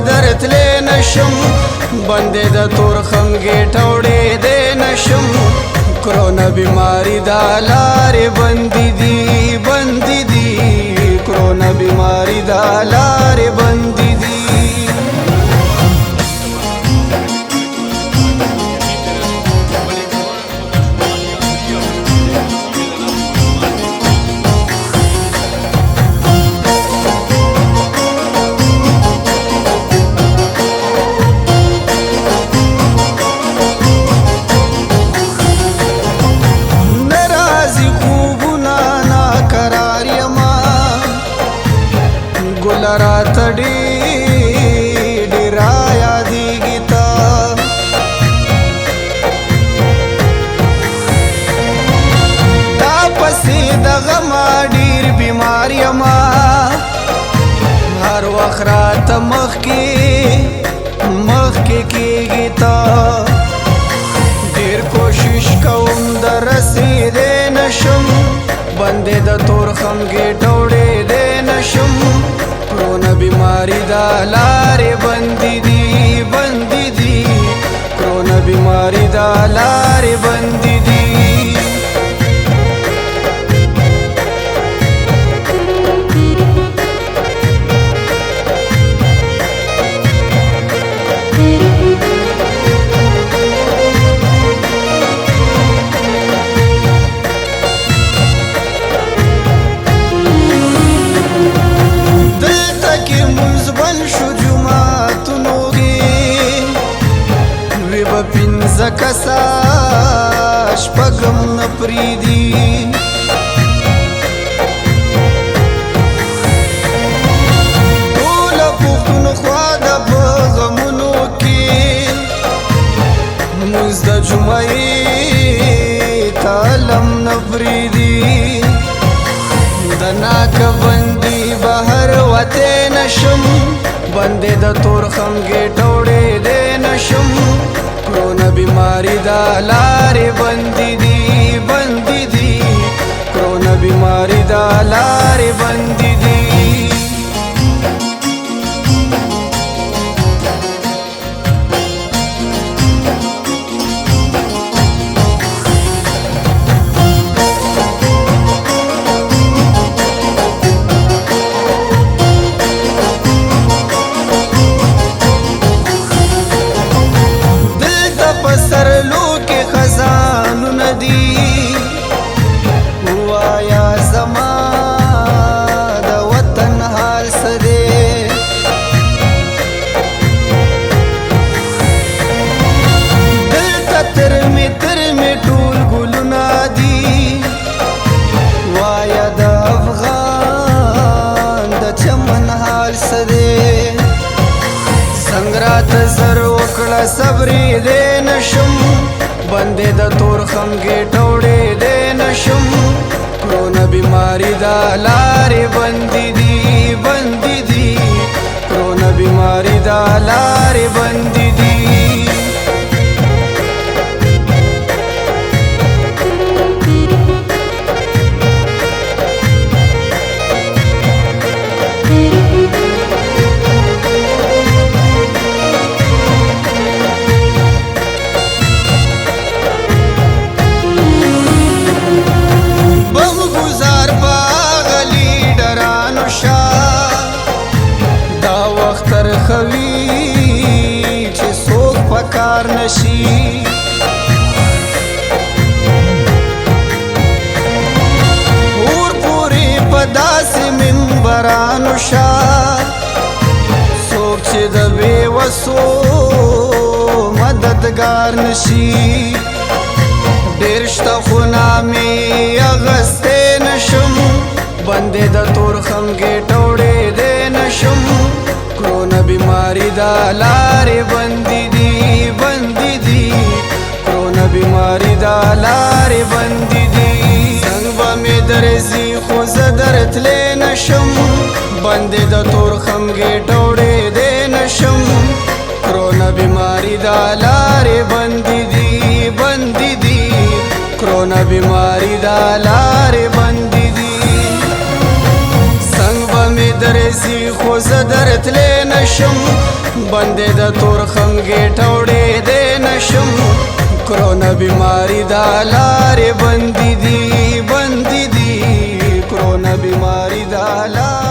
درتلې نشم بندې د تور خم ګېټه وړېدې نشم کرونا بیماری دا لارې بندې دي بندې دي کرونا بیماری دا لارې بندې دي رات ډېر یادېږي تا تا پسې د غمه ډېر بیمار یما هر وخت راته مخکې کېږي تا ډېر کوشش کوم د رسېدې نشم بندې د تور خم ګېټه وړېدې نشم کرونا بیماری دا لارې بندې دي بندې دي کرونا بیماری دا لارې بندې دي پنځه کسه شپږم نه پرېږدي ټوله پښتونخوا ده په غمونو کې لمونځ د جمعې تعلم نه پرېږدي د ناکه بندي بهر وتی نشم بندې د تور خم ګېټه وړېدې نشم کرونا بیماری دا لارې بندې دي بندې دي کرونا بیماری دا لارې بندې دي وایا زما د وطن حال څه دی دلته تر مې ټول ګلونه دي وایا د افغان د چمن حال څه دی څنګه راته زر وکړه صبرېدې نشم بندې د تور خم ګېټه وړېدې نشم کرونا بیماری دا لارې بندې دي بندې دي کرونا بیماری دا لارې بندې دي چې څوک په کار نشي اور پورې په داسې منبرانو شا څوک چې د بې وسو مددګار نشي ډېر شته خو نامې اخیستی نشم بندې د تور خم ګېټه وړېدې نشم کرونا بیماری دا لارې بندې دي بندې دي کرونا بیماری دا لارې بندې دي څنګه به مې درځي خو زه درتلې نشم بندې د تور خم ګېټه وړېدې نشم کرونا بیماری دا لارې بندې دي بندې دي کرونا بیماری دا لارې بندې دي څنګه به مې درځي خو زه درتلې نشم بندې د تورخم ګېټوړې دې نشم کرونا بیماری دا لارې بندې دي کرونا بیماری دا لارې